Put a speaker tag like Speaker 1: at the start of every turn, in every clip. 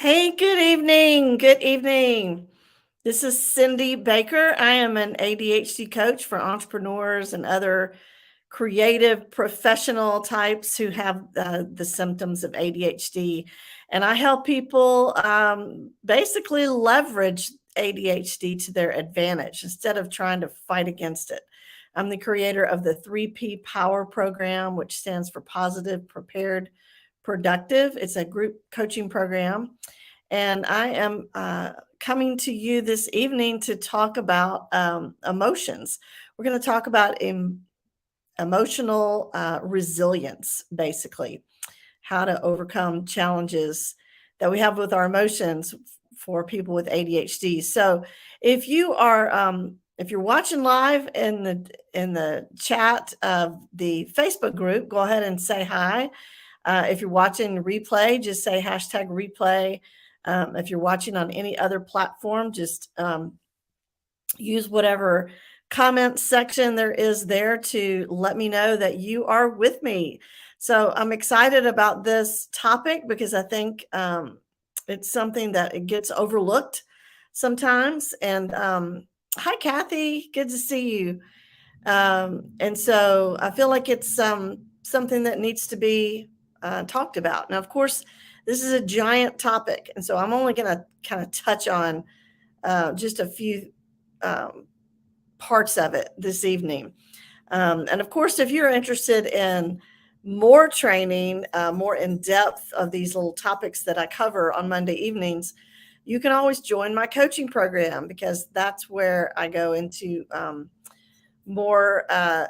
Speaker 1: Hey, good evening. Good evening. This is Cindy Baker. I am an ADHD coach for entrepreneurs and other creative professional types who have the symptoms of ADHD. And I help people basically leverage ADHD to their advantage instead of trying to fight against it. I'm the creator of the 3P Power Program, which stands for Positive, Prepared, Productive. It's a group coaching program. And I am coming to you this evening to talk about emotions. We're going to talk about emotional resilience, basically, how to overcome challenges that we have with our emotions for people with ADHD. So, if you're watching live in the chat of the Facebook group, go ahead and say hi. If you're watching replay, just say hashtag replay. If you're watching on any other platform, just use whatever comment section there is there to let me know that you are with me. So I'm excited about this topic because I think it's something that it gets overlooked sometimes. And hi, Kathy. Good to see you. And so I feel like it's something that needs to be talked about. Now, of course, this is a giant topic. And so I'm only going to kind of touch on just a few parts of it this evening. And of course, if you're interested in more training, more in depth of these little topics that I cover on Monday evenings, you can always join my coaching program because that's where I go into more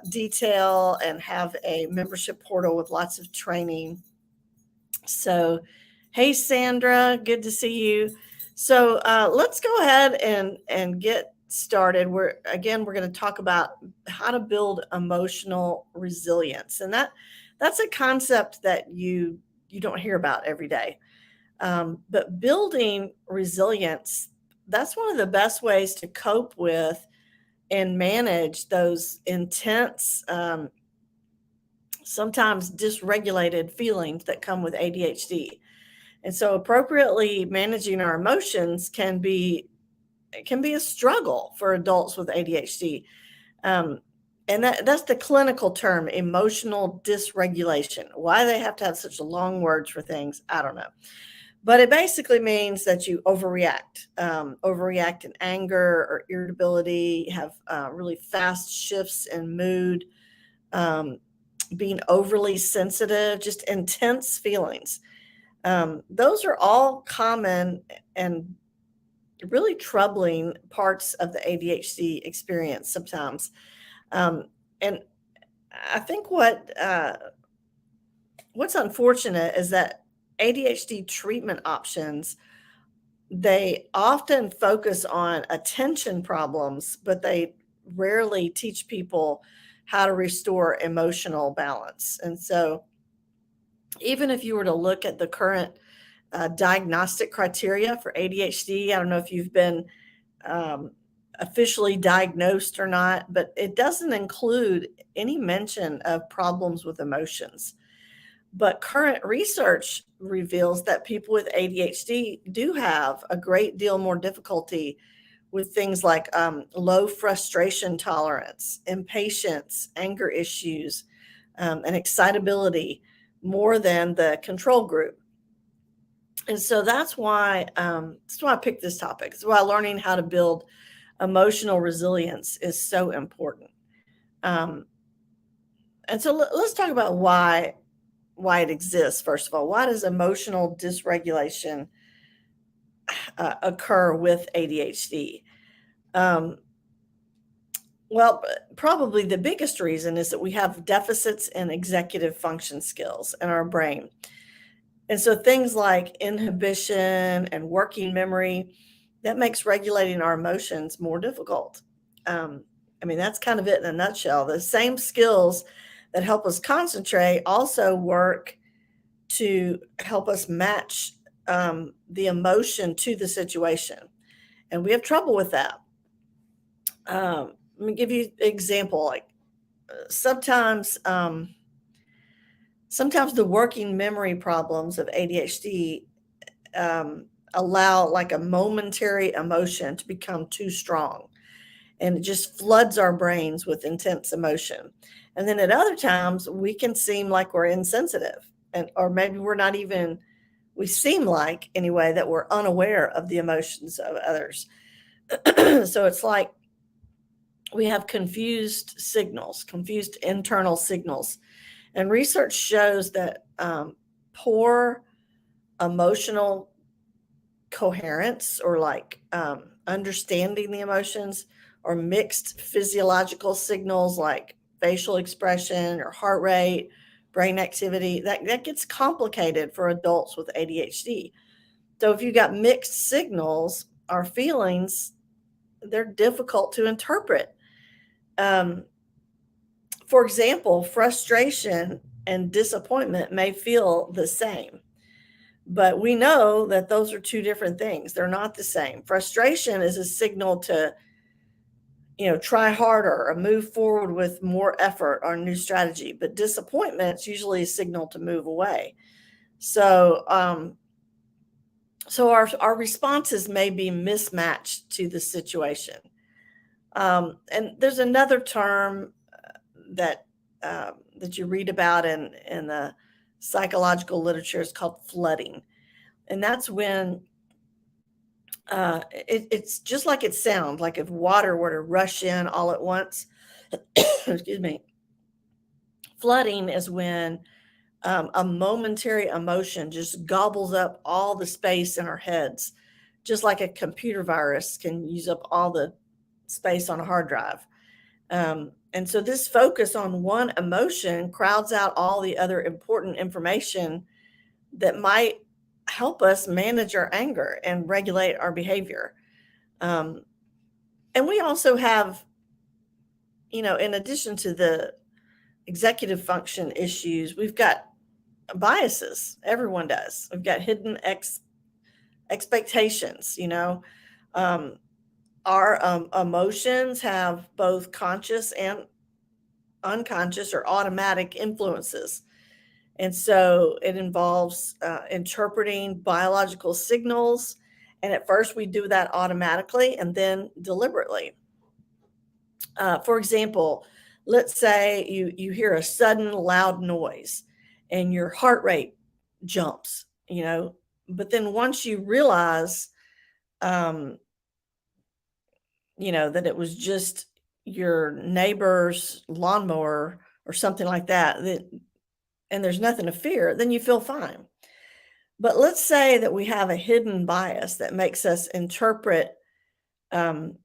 Speaker 1: detail and have a membership portal with lots of training. So, hey, Sandra, good to see you. So let's go ahead and get started. We're going to talk about how to build emotional resilience, and that's a concept that you don't hear about every day. But building resilience, that's one of the best ways to cope with and manage those intense, sometimes dysregulated feelings that come with ADHD. And so appropriately managing our emotions can be a struggle for adults with ADHD. Um, and that's the clinical term, emotional dysregulation. Why they have to have such long words for things, I don't know. But it basically means that you overreact in anger or irritability, have really fast shifts in mood, um, being overly sensitive, just intense feelings. Those are all common and really troubling parts of the ADHD experience sometimes. And I think what's unfortunate is that ADHD treatment options, they often focus on attention problems, but they rarely teach people how to restore emotional balance. And so even if you were to look at the current diagnostic criteria for ADHD, I don't know if you've been um, officially diagnosed or not, but it doesn't include any mention of problems with emotions. But current research reveals that people with ADHD do have a great deal more difficulty with things like low frustration tolerance, impatience, anger issues, and excitability more than the control group. And so that's why I picked this topic. It's why learning how to build emotional resilience is so important. Um, and so let's talk about why it exists. First of all, why does emotional dysregulation occur with ADHD? Um, well, probably the biggest reason is that we have deficits in executive function skills in our brain. And so things like inhibition and working memory, that makes regulating our emotions more difficult. Um, I mean, that's kind of it in a nutshell. The same skills that help us concentrate also work to help us match the emotion to the situation. And we have trouble with that. Let me give you an example. Like sometimes, sometimes the working memory problems of ADHD, allow like a momentary emotion to become too strong, and it just floods our brains with intense emotion. And then at other times, we can seem like we're insensitive, and or maybe we're not even, we seem like anyway that we're unaware of the emotions of others. So it's like we have confused signals, confused internal signals. And research shows that poor emotional coherence, or like understanding the emotions, or mixed physiological signals like facial expression or heart rate, brain activity, that gets complicated for adults with ADHD. So if you got mixed signals, our feelings, they're difficult to interpret. Um, for example, frustration and disappointment may feel the same, but we know that those are two different things. They're not the same. Frustration is a signal to, try harder or move forward with more effort or a new strategy, but disappointment is usually a signal to move away. So, our responses may be mismatched to the situation. And there's another term that that you read about in the psychological literature is called flooding, and that's when it's just like it sounds, like if water were to rush in all at once. Excuse me. Flooding is when a momentary emotion just gobbles up all the space in our heads, just like a computer virus can use up all the space on a hard drive. And so this focus on one emotion crowds out all the other important information that might help us manage our anger and regulate our behavior. Um, and we also have, in addition to the executive function issues, we've got biases. Everyone does. We've got hidden expectations. Um, our emotions have both conscious and unconscious or automatic influences. And so it involves interpreting biological signals. And at first, we do that automatically and then deliberately. For example, let's say you hear a sudden loud noise and your heart rate jumps, but then once you realize, um, that it was just your neighbor's lawnmower or something like that, and there's nothing to fear, then you feel fine. But let's say that we have a hidden bias that makes us interpret um,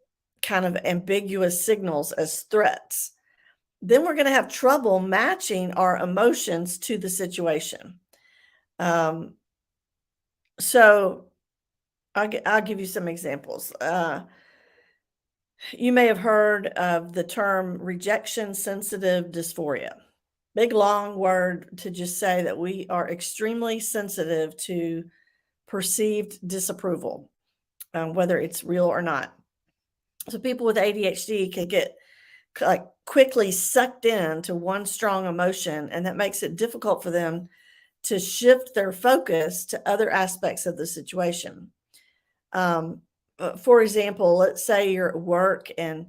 Speaker 1: kind of ambiguous signals as threats. Then we're going to have trouble matching our emotions to the situation. Um, so I'll give you some examples. You may have heard of the term rejection sensitive dysphoria. Big long word to just say that we are extremely sensitive to perceived disapproval, whether it's real or not. So people with ADHD can get like quickly sucked into one strong emotion, and that makes it difficult for them to shift their focus to other aspects of the situation. For example, let's say you're at work and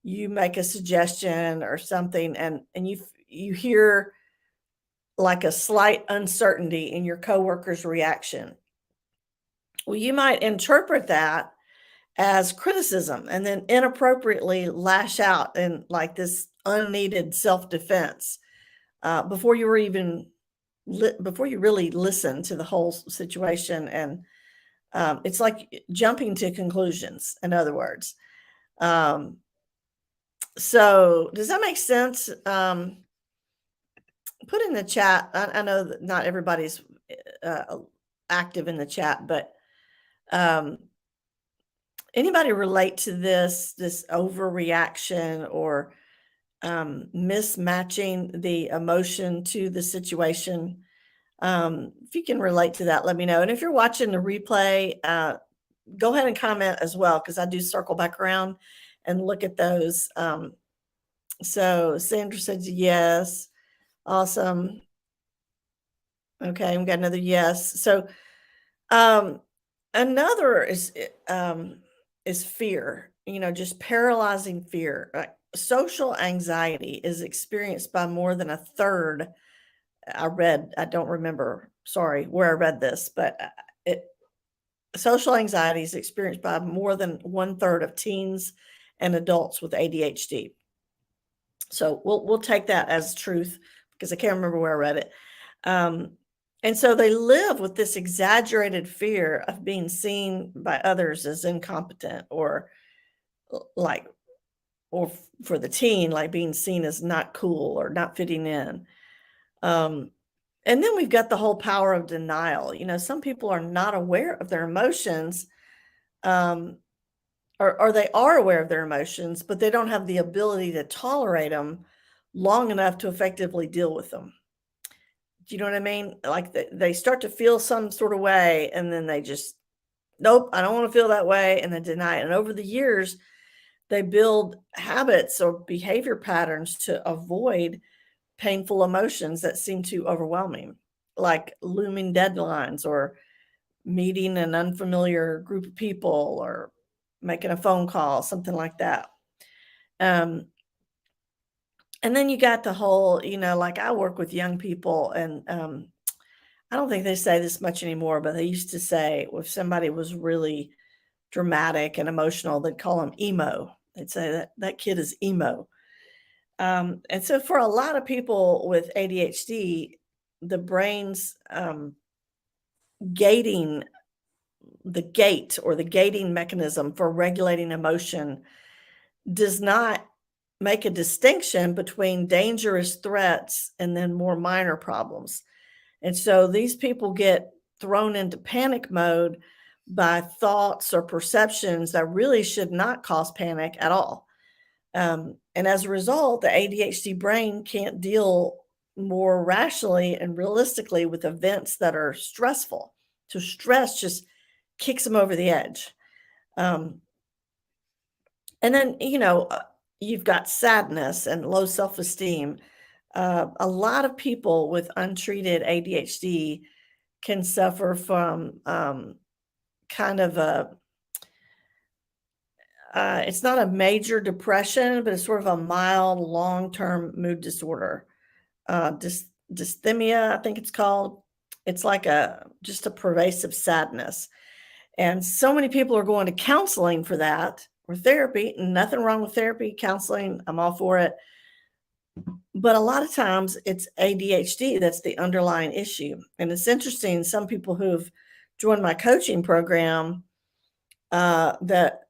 Speaker 1: you make a suggestion or something, and you hear like a slight uncertainty in your coworker's reaction. Well, you might interpret that as criticism and then inappropriately lash out in like this unneeded self-defense before you were even before you really listen to the whole situation. And it's like jumping to conclusions, in other words. um, so does that make sense? Put in the chat. I know that not everybody's active in the chat, but um, anybody relate to this overreaction or mismatching the emotion to the situation? If you can relate to that, let me know. And if you're watching the replay, go ahead and comment as well, because I do circle back around and look at those. So Sandra says yes. Awesome. Okay, we got another yes. So um, Another is fear, just paralyzing fear. Social anxiety is experienced by more than a third. I don't remember, sorry, where I read this, but it social anxiety is experienced by more than one third of teens and adults with ADHD. So we'll take that as truth because I can't remember where I read it. Um, and so they live with this exaggerated fear of being seen by others as incompetent or like, for the teen, like being seen as not cool or not fitting in. Um, and then we've got the whole power of denial. Some people are not aware of their emotions, um, or they are aware of their emotions, but they don't have the ability to tolerate them long enough to effectively deal with them. Do you know what I mean? Like they start to feel some sort of way and then they just, nope, I don't want to feel that way, and then deny it. And over the years, they build habits or behavior patterns to avoid painful emotions that seem too overwhelming, like looming deadlines or meeting an unfamiliar group of people or making a phone call, something like that. Um, and then you got the whole, like I work with young people, and I don't think they say this much anymore, but they used to say if somebody was really dramatic and emotional, they'd call them emo. They'd say that kid is emo. And so for a lot of people with ADHD, the brain's gating, the gate or the gating mechanism for regulating emotion does not make a distinction between dangerous threats and then more minor problems. And so these people get thrown into panic mode by thoughts or perceptions that really should not cause panic at all. And as a result, the ADHD brain can't deal more rationally and realistically with events that are stressful. So stress just kicks them over the edge. Um, and then, you've got sadness and low self esteem. A lot of people with untreated ADHD can suffer from kind of it's not a major depression, but it's sort of a mild long term mood disorder. Dysthymia, I think it's called. It's like just a pervasive sadness. And so many people are going to counseling for that or therapy. Nothing wrong with therapy, counseling. I'm all for it. But a lot of times it's ADHD that's the underlying issue. And it's interesting, some people who've joined my coaching program that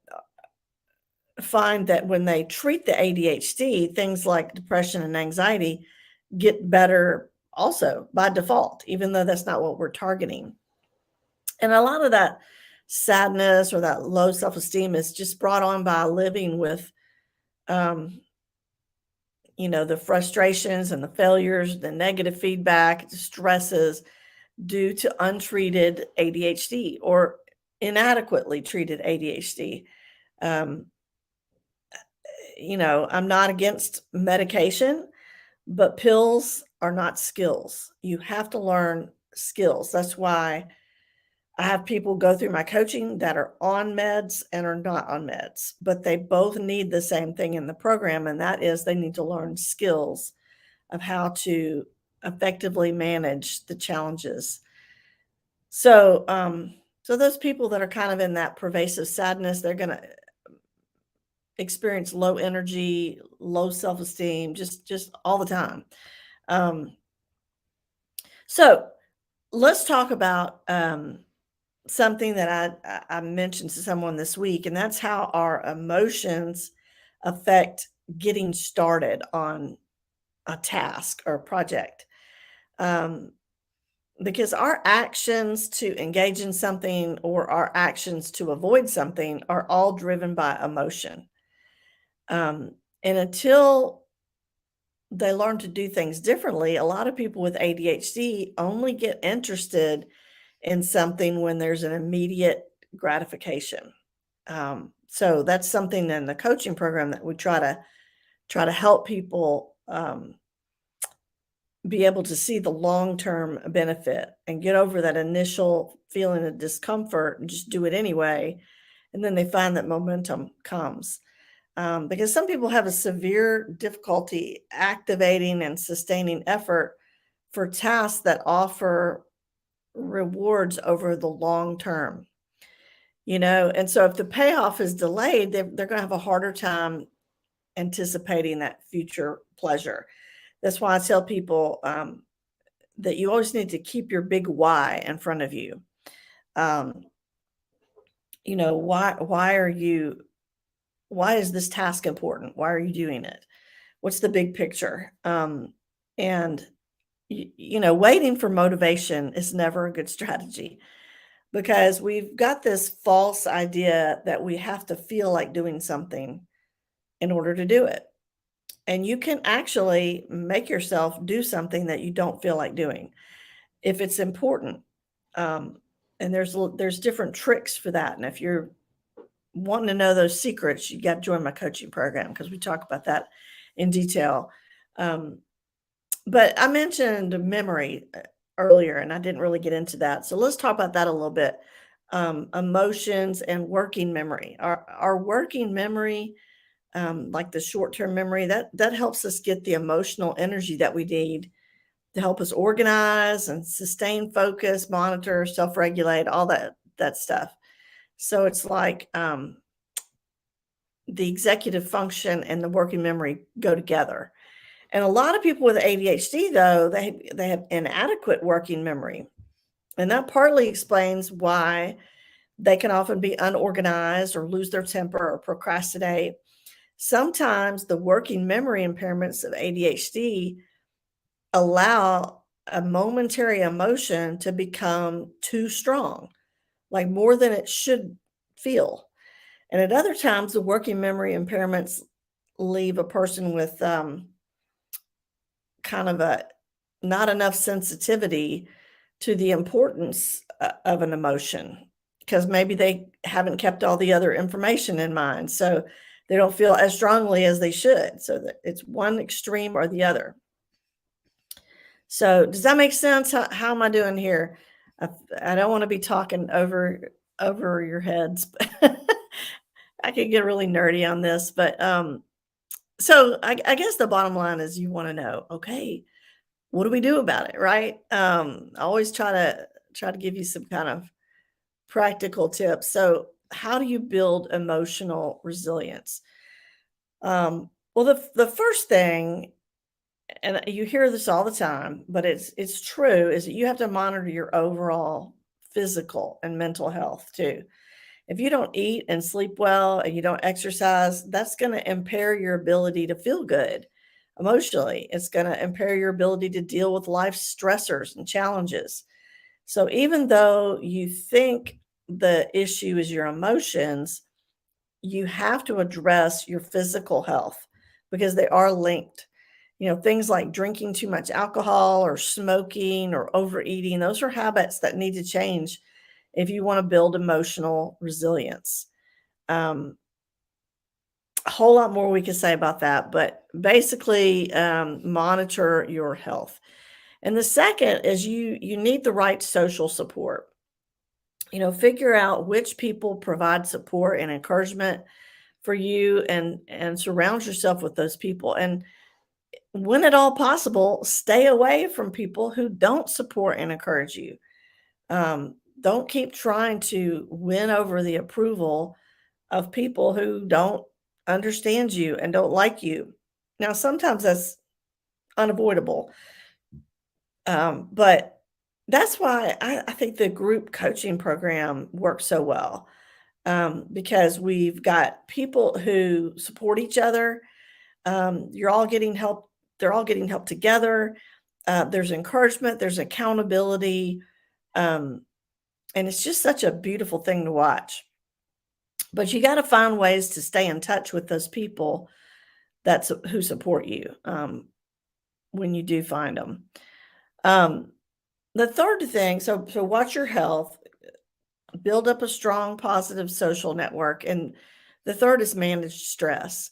Speaker 1: find that when they treat the ADHD, things like depression and anxiety get better also by default, even though that's not what we're targeting. And a lot of that sadness or that low self-esteem is just brought on by living with, um, the frustrations and the failures, the negative feedback, the stresses due to untreated ADHD or inadequately treated ADHD. Um, I'm not against medication, but pills are not skills. You have to learn skills. That's why I have people go through my coaching that are on meds and are not on meds, but they both need the same thing in the program, and that is they need to learn skills of how to effectively manage the challenges. So those people that are kind of in that pervasive sadness, they're going to experience low energy, low self-esteem, just all the time. Um, so let's talk about something that I mentioned to someone this week, and that's how our emotions affect getting started on a task or a project. Um, because our actions to engage in something or our actions to avoid something are all driven by emotion. And until they learn to do things differently, a lot of people with ADHD only get interested in something when there's an immediate gratification. So that's something in the coaching program that we try to help people be able to see the long-term benefit and get over that initial feeling of discomfort and just do it anyway. And then they find that momentum comes. Because some people have a severe difficulty activating and sustaining effort for tasks that offer rewards over the long term. And so if the payoff is delayed, they're going to have a harder time anticipating that future pleasure. That's why I tell people that you always need to keep your big why in front of you. Um, why is this task important? Why are you doing it? What's the big picture? And waiting for motivation is never a good strategy, because we've got this false idea that we have to feel like doing something in order to do it. And you can actually make yourself do something that you don't feel like doing if it's important. Um, and there's different tricks for that. And if you're wanting to know those secrets, you got to join my coaching program, because we talk about that in detail. But I mentioned memory earlier, and I didn't really get into that. So let's talk about that a little bit. Emotions and working memory. Our working memory, like the short-term memory, that helps us get the emotional energy that we need to help us organize and sustain focus, monitor, self-regulate, all that stuff. So it's like the executive function and the working memory go together. And a lot of people with ADHD, though, they have inadequate working memory. And that partly explains why they can often be unorganized or lose their temper or procrastinate. Sometimes the working memory impairments of ADHD allow a momentary emotion to become too strong, like more than it should feel. And at other times, the working memory impairments leave a person with kind of a not enough sensitivity to the importance of an emotion, because maybe they haven't kept all the other information in mind. So they don't feel as strongly as they should. So that it's one extreme or the other. So does that make sense? How am I doing here? I don't want to be talking over your heads. I could get really nerdy on this, but so I guess the bottom line is you want to know, okay, what do we do about it, right? I always try to give you some kind of practical tips. So how do you build emotional resilience? Well, the first thing, and you hear this all the time, but it's true, is that you have to monitor your overall physical and mental health too. If you don't eat and sleep well and you don't exercise, that's going to impair your ability to feel good emotionally. It's going to impair your ability to deal with life's stressors and challenges. So even though you think the issue is your emotions, you have to address your physical health, because they are linked. Things like drinking too much alcohol or smoking or overeating, those are habits that need to change if you want to build emotional resilience. A whole lot more we could say about that, but basically, monitor your health. And the second is you need the right social support. Figure out which people provide support and encouragement for you, and surround yourself with those people. And when at all possible, stay away from people who don't support and encourage you. Don't keep trying to win over the approval of people who don't understand you and don't like you. Now, sometimes that's unavoidable, but that's why I think the group coaching program works so well, because we've got people who support each other. You're all getting help. They're all getting help together. There's encouragement. There's accountability. And it's just such a beautiful thing to watch. But you got to find ways to stay in touch with those people who support you, when you do find them. The third thing, so watch your health, build up a strong, positive social network. And the third is manage stress.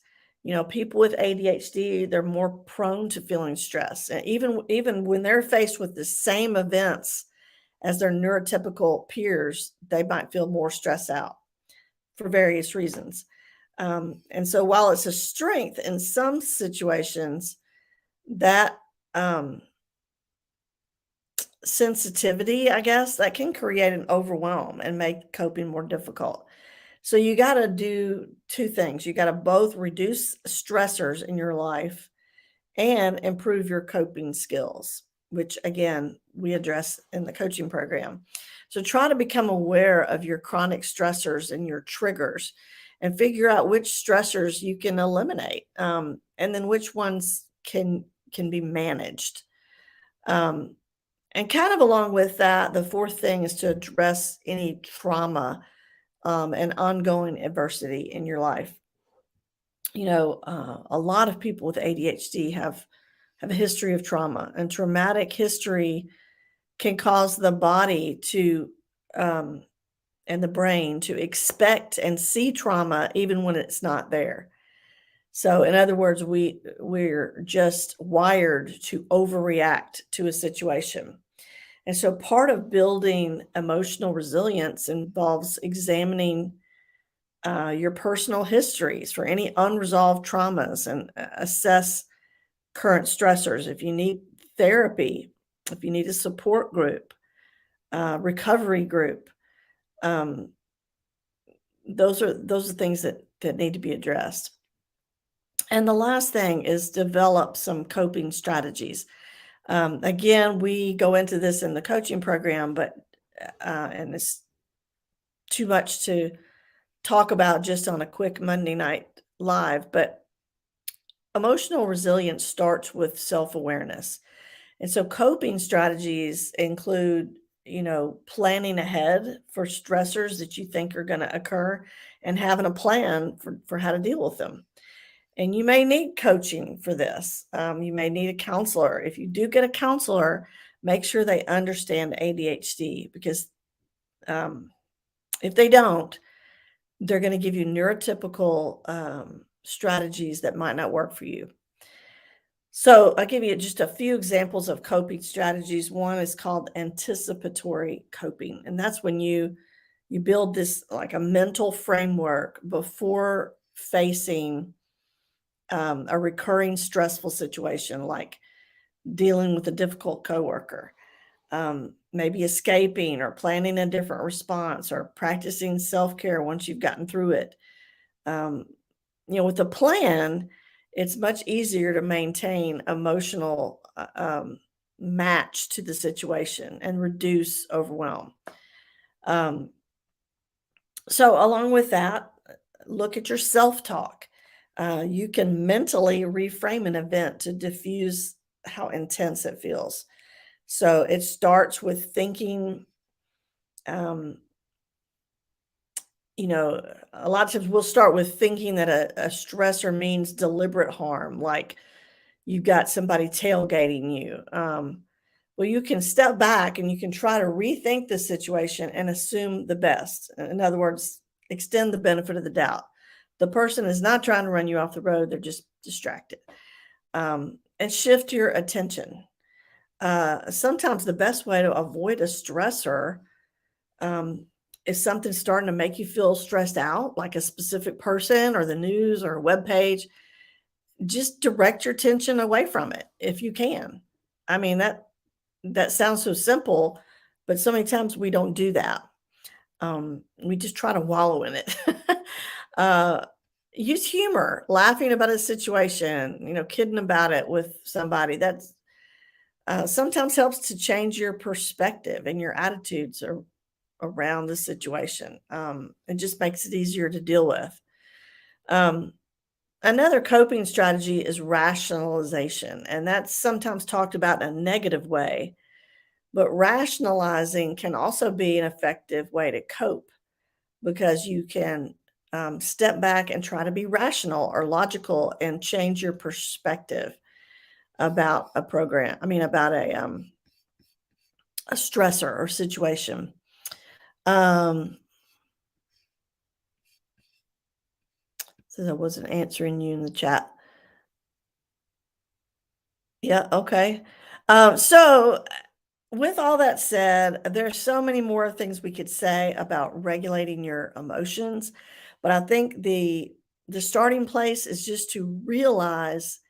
Speaker 1: People with ADHD, they're more prone to feeling stress. And even when they're faced with the same events as their neurotypical peers, they might feel more stressed out for various reasons. And so while it's a strength in some situations, that sensitivity, I guess, that can create an overwhelm and make coping more difficult. So you got to do two things. You got to both reduce stressors in your life and improve your coping skills, which again, we address in the coaching program. So try to become aware of your chronic stressors and your triggers and figure out which stressors you can eliminate, and then which ones can be managed. Um, and kind of along with that, the fourth thing is to address any trauma and ongoing adversity in your life. A lot of people with ADHD have a history of trauma, and traumatic history can cause the body to um, and the brain to expect and see trauma even when it's not there. So, in other words, we're just wired to overreact to a situation. And so, part of building emotional resilience involves examining your personal histories for any unresolved traumas and assess current stressors. If you need therapy, if you need a support group, recovery group, um, those are things that need to be addressed. And the last thing is develop some coping strategies. Again, we go into this in the coaching program, but and it's too much to talk about just on a quick Monday night live. But emotional resilience starts with self awareness. And so coping strategies include, planning ahead for stressors that you think are going to occur and having a plan for how to deal with them. And you may need coaching for this. You may need a counselor. If you do get a counselor, make sure they understand ADHD, because if they don't, they're going to give you neurotypical strategies that might not work for you. So I'll give you just a few examples of coping strategies. One is called anticipatory coping, and that's when you build this like a mental framework before facing a recurring stressful situation, like dealing with a difficult coworker, maybe escaping or planning a different response or practicing self-care once you've gotten through it. Um, with a plan, it's much easier to maintain emotional match to the situation and reduce overwhelm. Um, so, along with that, look at your self talk. You can mentally reframe an event to diffuse how intense it feels. So, it starts with thinking. Um, a lot of times we'll start with thinking that a stressor means deliberate harm, like you've got somebody tailgating you. Well, you can step back and you can try to rethink the situation and assume the best. In other words, extend the benefit of the doubt. The person is not trying to run you off the road, they're just distracted. And shift your attention. Sometimes the best way to avoid a stressor is something starting to make you feel stressed out, like a specific person or the news or a web page. Just direct your attention away from it if you can. I mean, that sounds so simple, but so many times we don't do that. We just try to wallow in it. uh, Use humor, laughing about a situation, kidding about it with somebody. That's sometimes helps to change your perspective and your attitudes around the situation. It just makes it easier to deal with. Um, Another coping strategy is rationalization, and that's sometimes talked about in a negative way, but rationalizing can also be an effective way to cope, because you can step back and try to be rational or logical and change your perspective about about a stressor or situation. Um, Says I wasn't answering you in the chat. Yeah, okay. So with all that said, there's so many more things we could say about regulating your emotions, but I think the starting place is just to realize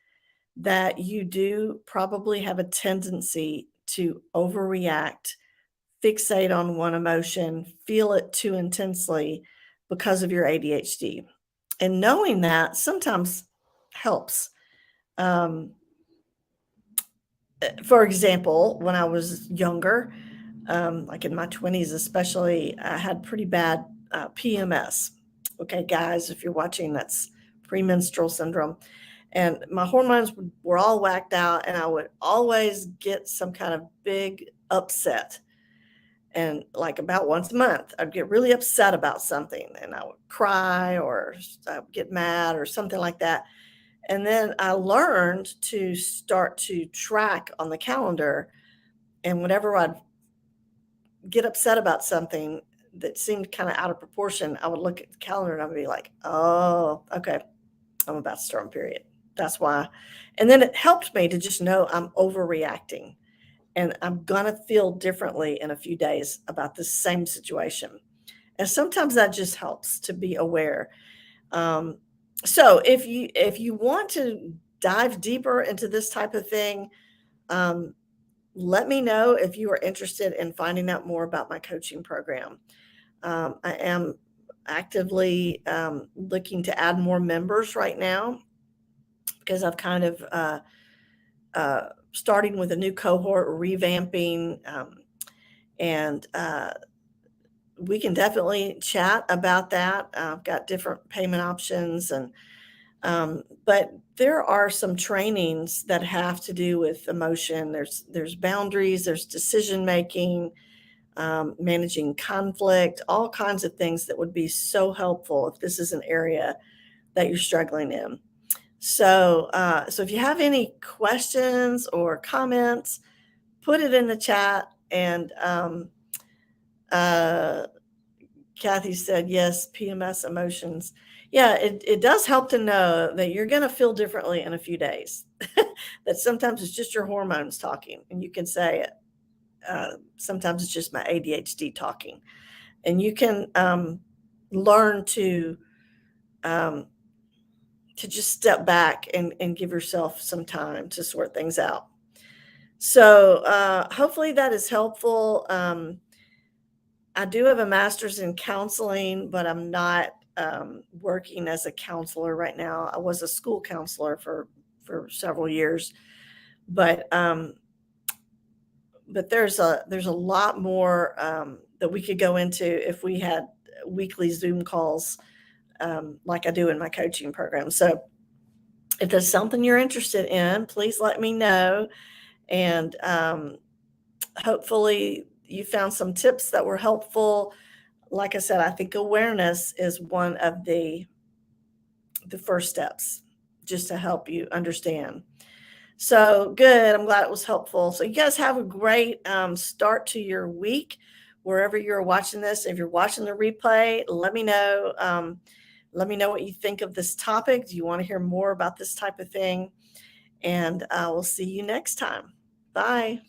Speaker 1: that you do probably have a tendency to overreact, fixate on one emotion, feel it too intensely because of your ADHD. And knowing that sometimes helps. Um, for example, when I was younger, like in my 20s, especially, I had pretty bad PMS. Okay, guys, if you're watching, that's premenstrual syndrome. And my hormones were all whacked out, and I would always get some kind of big upset. And like about once a month, I'd get really upset about something and I would cry or I would get mad or something like that. And then I learned to start to track on the calendar. And whenever I'd get upset about something that seemed kind of out of proportion, I would look at the calendar and I'd be like, oh, okay, I'm about to start on period. That's why. And then it helped me to just know I'm overreacting and I'm going to feel differently in a few days about the same situation. And sometimes that just helps to be aware. Um, so if you want to dive deeper into this type of thing, um, let me know if you are interested in finding out more about my coaching program. I am actively looking to add more members right now because I've kind of starting with a new cohort, revamping, and we can definitely chat about that. I've got different payment options, and but there are some trainings that have to do with emotion. There's boundaries, there's decision making, managing conflict, all kinds of things that would be so helpful if this is an area that you're struggling in. So if you have any questions or comments, put it in the chat. And uh, Kathy said, yes, PMS emotions. Yeah, it does help to know that you're going to feel differently in a few days. That sometimes it's just your hormones talking, and you can say it. Sometimes it's just my ADHD talking, and you can learn um, to just step back and give yourself some time to sort things out. So hopefully that is helpful. I do have a master's in counseling, but I'm not working as a counselor right now. I was a school counselor for several years, but there's a lot more that we could go into if we had weekly Zoom calls like I do in my coaching program. So if there's something you're interested in, please let me know. And hopefully you found some tips that were helpful. Like I said, I think awareness is one of the first steps just to help you understand. So good. I'm glad it was helpful. So you guys have a great start to your week wherever you're watching this. If you're watching the replay, let me know. Let me know what you think of this topic. Do you want to hear more about this type of thing? And I will see you next time. Bye.